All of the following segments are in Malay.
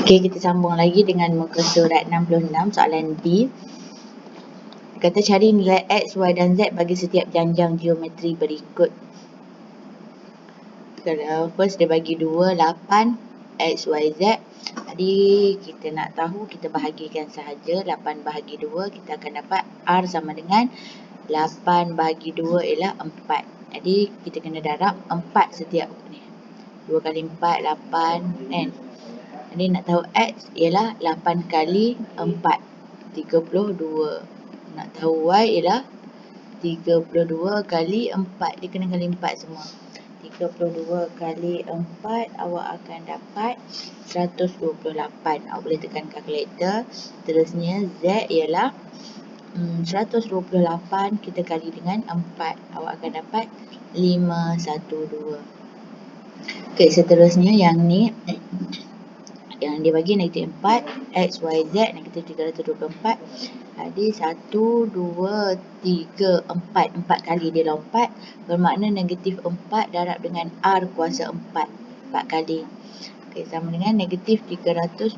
Okey, kita sambung lagi dengan muka surat 66 soalan D. Kata cari nilai X, Y dan Z bagi setiap janjang geometri berikut. Kalau first dia bagi 2, 8, X, Y, Z. Jadi kita nak tahu, kita bahagikan sahaja. 8 bahagi 2, kita akan dapat R sama dengan 8 bahagi 2 ialah 4. Jadi kita kena darab 4 setiap ni. 2 kali 4, 8 kan. Jadi nak tahu X ialah 8 kali 4, 32. Nak tahu Y ialah 32 kali 4. Dia kena kali 4 semua. 32 kali 4, awak akan dapat 128. Awak boleh tekan kalkulator. Terusnya Z ialah 128 kita kali dengan 4. Awak akan dapat 512. Okey, seterusnya yang ni yang dia bagi negatif 4, X, Y, Z negatif 324. Jadi 1, 2, 3, 4. 4 kali dia lompat. Bermakna negatif 4 darab dengan R kuasa 4. 4 kali. Okey, sama dengan negatif 324.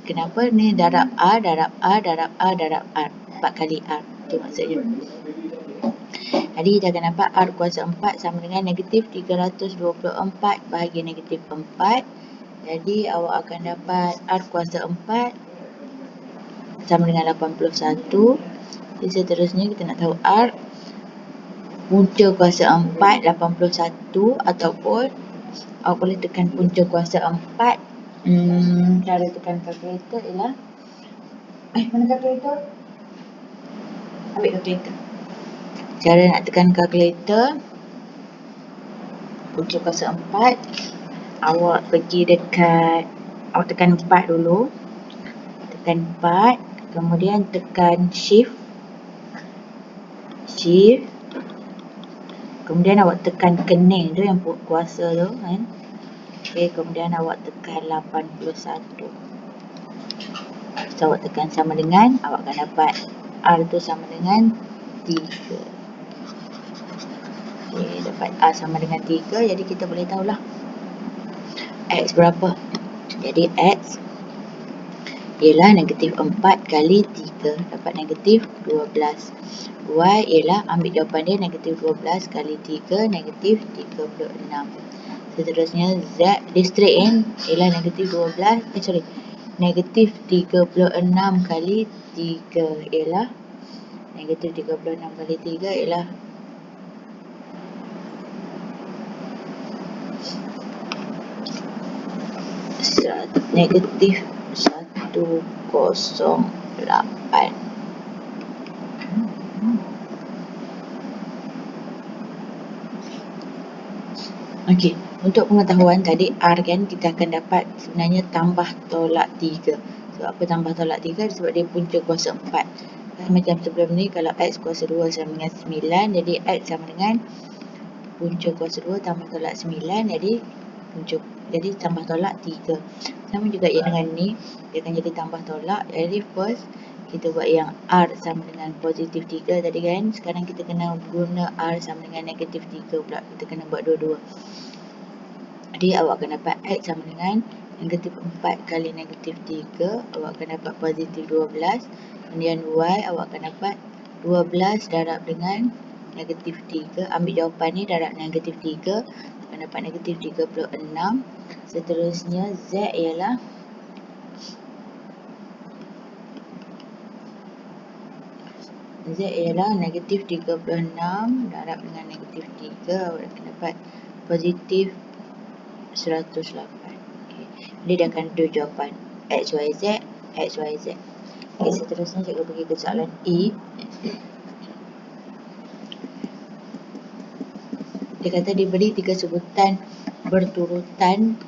Kenapa ni darab R, darab R, darab R, darab R. 4 kali R. Itu maksudnya. Jadi kita akan dapat R kuasa 4 sama dengan negatif 324 bahagi negatif 4. Jadi awak akan dapat R kuasa 4 sama dengan 81. Jadi seterusnya kita nak tahu R punca kuasa 4 81 ataupun awak boleh tekan punca kuasa 4. Cara tekan kalkulator ialah mana kalkulator? Ambil kalkulator. Cara nak tekan kalkulator punca kuasa 4, awak pergi dekat, awak tekan 4 dulu. Tekan 4, kemudian tekan shift. Kemudian awak tekan kening tu yang kuasa tu kan. Okey, kemudian awak tekan 81. So, awak tekan sama dengan, awak akan dapat R tu sama dengan 3. Okey, dapat R sama dengan 3. Jadi kita boleh tahulah X berapa. Jadi X ialah negatif 4 kali 3. Dapat negatif 12. Y ialah, ambil jawapan dia, negatif 12 kali 3, negatif 36. Seterusnya Z, dia straight kan, ialah negatif 12, negatif 36 kali 3 ialah, negatif 36 kali 3 ialah negatif 108. Okey, untuk pengetahuan tadi R kan kita akan dapat sebenarnya tambah tolak 3. Sebab apa tambah tolak 3? Sebab dia punca kuasa 4. Macam sebelum ni kalau X kuasa 2 sama dengan 9, jadi X sama dengan punca kuasa 2 tambah tolak 9, jadi tambah tolak 3. Sama juga yang dengan ni, dia akan jadi tambah tolak. Jadi first kita buat yang R sama dengan positif 3 tadi kan. Sekarang kita kena guna R sama dengan negatif 3 pula. Kita kena buat dua-dua. Jadi awak akan dapat X sama dengan negatif 4 kali negatif 3. Awak akan dapat positif 12. Kemudian Y awak akan dapat 12 darab dengan negatif 3. Ambil jawapan ni darab negatif 3. Akan dapat negatif 36. Seterusnya Z ialah negatif 36 darab dengan negatif 3. Awak akan dapat positif 108. Okay. Dia akan ada jawapan X, Y, Z, X, Y, Z. Okay, seterusnya cikgu pergi ke soalan E. Dia kata diberi 3 sebutan berturutan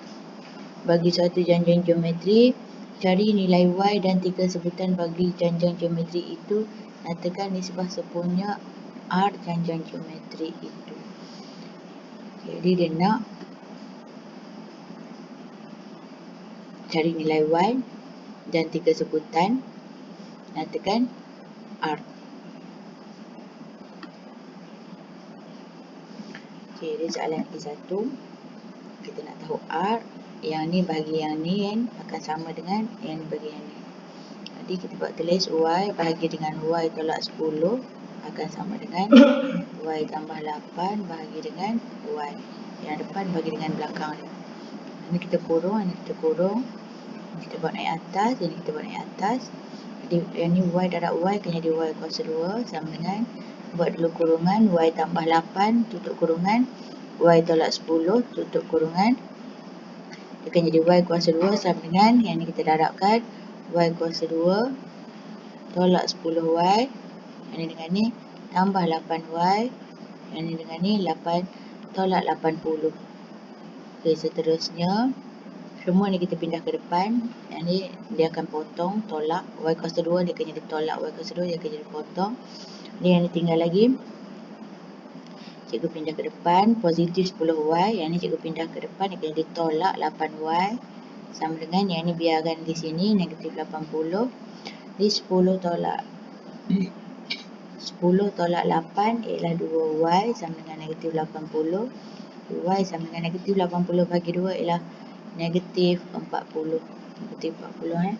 bagi suatu janjang geometri. Cari nilai Y dan 3 sebutan bagi janjang geometri itu. Nyatakan nisbah sempurna R janjang geometri itu. Jadi dia nak cari nilai Y dan 3 sebutan. Nyatakan R. Okey, dia soalan E1. Kita nak tahu R. Yang ni bagi yang ni kan akan sama dengan yang ni bagi yang ni. Jadi kita buat tulis Y bahagi dengan Y tolak 10 akan sama dengan Y tambah 8 bahagi dengan Y. Yang depan bagi dengan belakang ni. Ini kita kurung, ini kita kurung. Kita buat naik atas, ini kita buat naik atas. Jadi yang ni Y darab Y akan jadi Y kuasa 2 sama dengan buat dulu kurungan Y tambah 8 tutup kurungan Y tolak 10 tutup kurungan. Dia akan jadi Y kuasa 2 sama dengan yang ni kita darabkan Y kuasa 2 tolak 10Y. Yang ni dengan ni tambah 8Y. Yang ni dengan ni 8 tolak 80. Okey, seterusnya semua ni kita pindah ke depan. Yang ni dia akan potong tolak Y kuasa 2 dia akan jadi tolak Y kuasa 2 dia akan jadi potong. Ni yang ni tinggal lagi. Cikgu pindah ke depan positif 10Y. Yang ni cikgu pindah ke depan dia akan jadi tolak 8Y. Sama dengan yang ni biarkan di sini negatif 80. Di 10 tolak 10 tolak 8 ialah 2Y sama dengan negatif 80. Y sama dengan negatif 80 bagi 2 ialah negatif 40. Negatif 40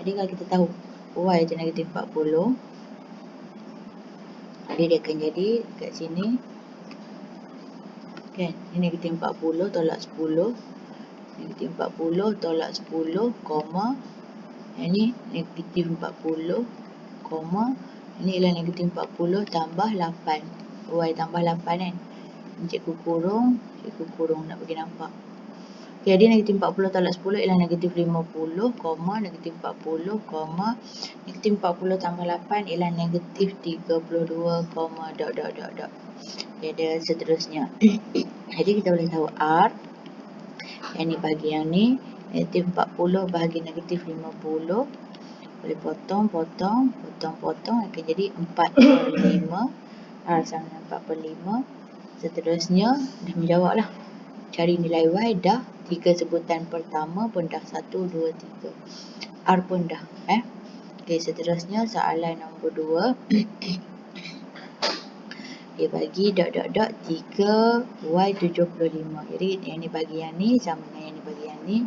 Jadi kalau kita tahu Y itu negatif 40, jadi dia akan jadi kat sini kan, ini negatif 40 tolak 10. Negatif 40 tolak 10, koma. Yang ni negatif 40, koma. Ini ialah negatif 40 tambah 8. Y tambah 8 kan. Cikgu kurung nak bagi nampak. Jadi negatif 40 tolak 10 ialah negatif 50, koma. Negatif 40, koma. Negatif 40 tambah 8 ialah negatif 32, koma. Dot. Jadi seterusnya. Jadi kita boleh tahu R. Yang ni bagi yang ni. Negatif 40 bahagi negatif 50. Boleh potong. Akan jadi 4/5. R sama dengan 4/5. Seterusnya dah menjawab lah. Cari nilai Y dah. 3 sebutan pertama pun dah. 1, 2, 3. R pun dah. Okey, seterusnya soalan nombor 2. Dia bagi dot 3Y75. Jadi yang ni bagi yang ni sama dengan yang ni bagi yang ni.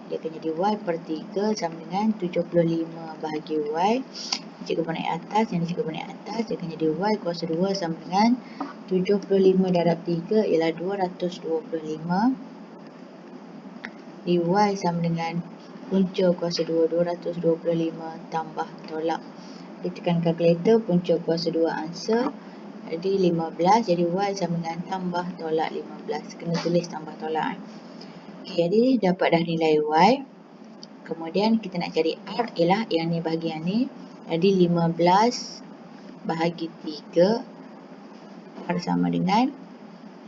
Dia akan jadi Y per 3 sama dengan 75 bahagi Y. Cikgu buat naik atas, yang ni cikgu buat naik atas. Dia akan jadi Y kuasa 2 sama dengan 75 darab 3 ialah 225. Di Y sama dengan punca kuasa 2, 225 tambah tolak. Kita tekan kalkulator, punca kuasa 2 answer. Jadi 15, jadi Y sama dengan tambah tolak 15. Kena tulis tambah tolak. Okay, jadi dapat dah nilai Y. Kemudian kita nak cari R ialah yang ni bahagi yang ni. Jadi 15 bahagi 3. R sama dengan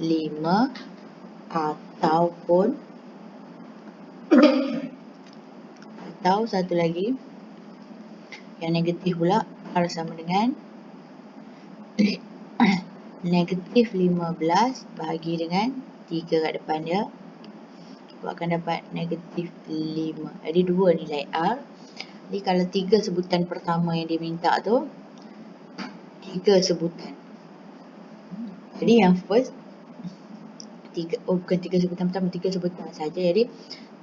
5 ataupun atau satu lagi yang negatif pula, R sama dengan negatif 15 bahagi dengan 3 kat depan dia. Akan dapat negatif 5. Jadi 2 nilai R. Jadi kalau 3 sebutan pertama yang dia minta tu 3 sebutan. Jadi yang first bukan 3 sebutan pertama, 3 sebutan saja. Jadi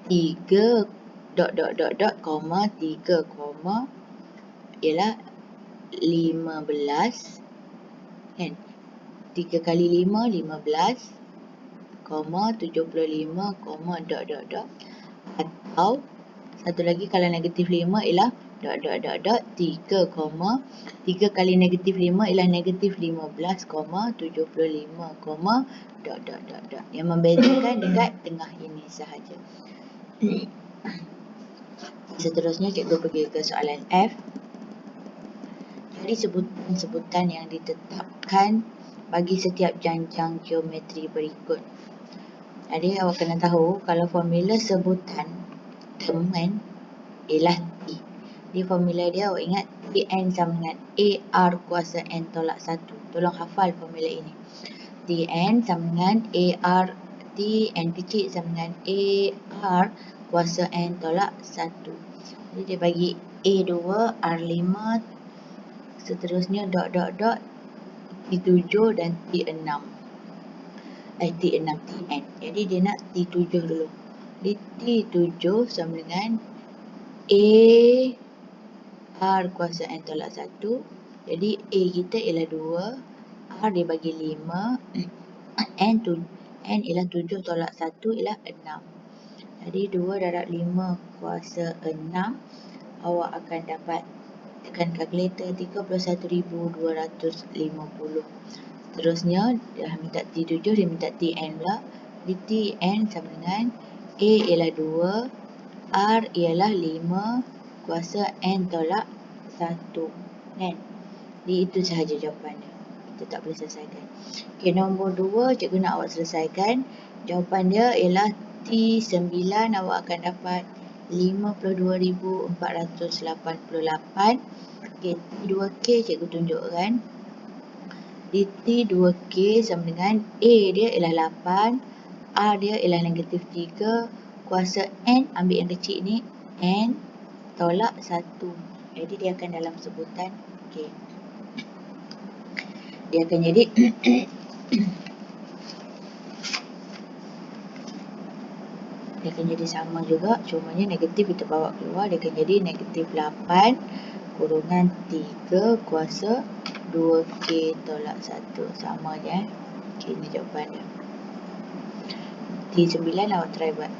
3 dot, koma, 3, koma ialah 15 kan. 3 kali 5, 15, koma, 75, koma, dot. Atau satu lagi kalau negatif 5 ialah dot, 3, koma, 3 kali negatif 5 ialah negatif 15, koma, 75, koma, dot. Yang membezakan dekat tengah ini sahaja. Seterusnya cikgu pergi ke soalan F. Jadi sebutan-sebutan yang ditetapkan bagi setiap janjang geometri berikut. Jadi awak kena tahu kalau formula sebutan term kan ialah T. Di formula dia awak ingat Tn sama dengan AR kuasa N tolak 1. Tolong hafal formula ini. Tn sama dengan AR, Tn kecil sama dengan AR kuasa N tolak 1. Jadi dia bagi A2, R5, seterusnya dot, T7 dan T6. Tn. Jadi dia nak T7 dulu. Di T7 sama dengan A R kuasa N tolak 1. Jadi A kita ialah 2, R dia bagi 5, N ialah 7 tolak 1 ialah 6. Jadi 2 darab 5 kuasa 6, awak akan dapat, tekan kalkulator, 31,250. Seterusnya, dah minta T7, dia minta Tn pula. Di Tn sama dengan A ialah 2, R ialah 5 kuasa N tolak 1. Kan? Jadi itu sahaja jawapannya. Kita tak boleh selesaikan. Okay, nombor 2, cikgu nak awak selesaikan. Jawapan dia ialah T9, awak akan dapat 52,488. Okay, T2K cikgu tunjukkan. Di T2K sama dengan A dia ialah 8, R dia ialah negatif 3, kuasa N, ambil yang kecil ni, N tolak 1. Jadi dia akan dalam sebutan K. Dia akan jadi dia akan jadi sama juga, cumanya negatif kita bawa keluar, dia akan jadi negatif 8 kurungan 3 kuasa 2K tolak 1. Sama je. Okay, ini jawapan dia. T9 awak try buat.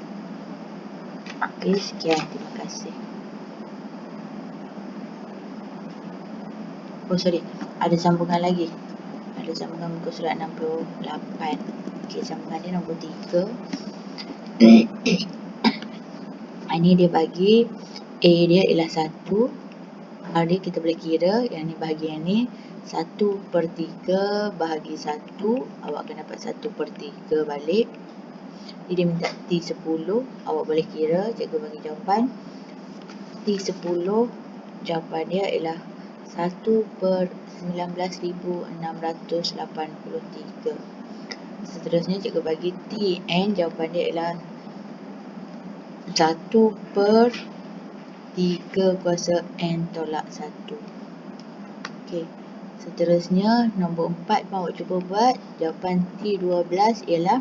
Okay, sekian. Terima kasih. Oh sorry, ada sambungan lagi. Ada sambungan muka surat 68. Okay, sambungan dia nombor 3. Ini dia bagi A dia ialah 1, R dia kita boleh kira, yang ni bahagian ni 1/3 bahagi 1, awak akan dapat 1/3 balik. Jadi dia minta T10, awak boleh kira, cikgu bagi jawapan. T10, jawapan dia ialah 1/19.683. Seterusnya cikgu bagi Tn, jawapan dia ialah 1/3 kuasa N tolak 1. Okey. Seterusnya nombor 4 pun awak cuba buat. Jawapan T12 ialah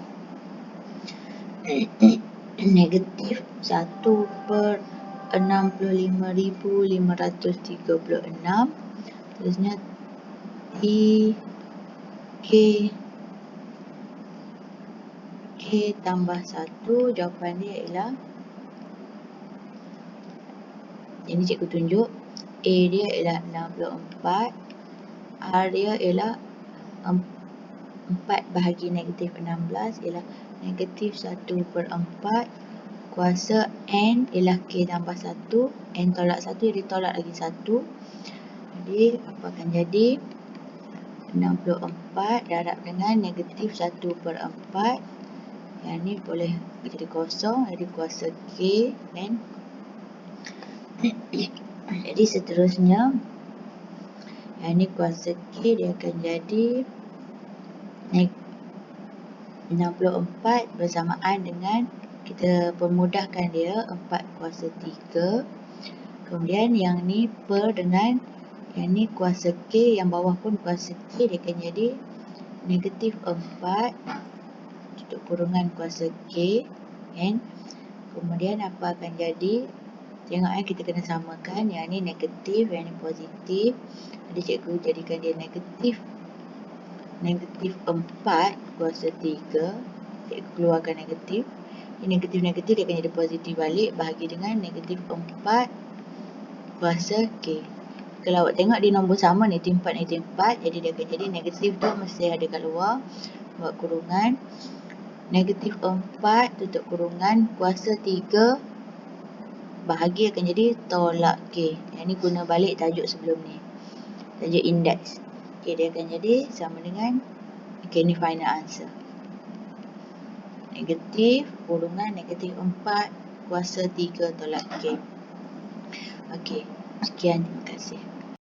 negatif 1/65.536. Seterusnya K tambah 1, jawapan dia ialah, ini cikgu tunjuk, A dia ialah 64, R dia ialah 4 bahagi negatif 16 ialah negatif 1/4 kuasa N ialah K tambah 1, N tolak 1 jadi tolak lagi 1. Jadi apa akan jadi? 64 darab dengan negatif 1/4, yang ni boleh jadi kosong, jadi kuasa K kan. Jadi seterusnya, yang ni kuasa K dia akan jadi 64 bersamaan dengan, kita permudahkan dia, 4 kuasa 3. Kemudian yang ni per dengan yang ni kuasa K, yang bawah pun kuasa K, dia akan jadi negatif 4 tutup kurungan kuasa K kan. Kemudian apa akan jadi? Tengok kita kena samakan, yang ni negatif, yang ni positif. Jadi cikgu jadikan dia negatif 4 kuasa 3. Cikgu keluarkan negatif. Ini negatif-negatif dia akan jadi positif balik, bahagi dengan negatif 4 kuasa K. Kalau awak tengok di nombor sama ni, T4 ni T4, jadi dia akan jadi negatif tu mesti ada kat luar. Buat kurungan. Negatif 4 tutup kurungan kuasa 3 bahagi akan jadi tolak K. Yang ni guna balik tajuk sebelum ni, tajuk indeks. Okay, dia akan jadi sama dengan, okay, ni final answer. Negatif kurungan negatif 4 kuasa 3 tolak K. Okay, sekian, terima kasih.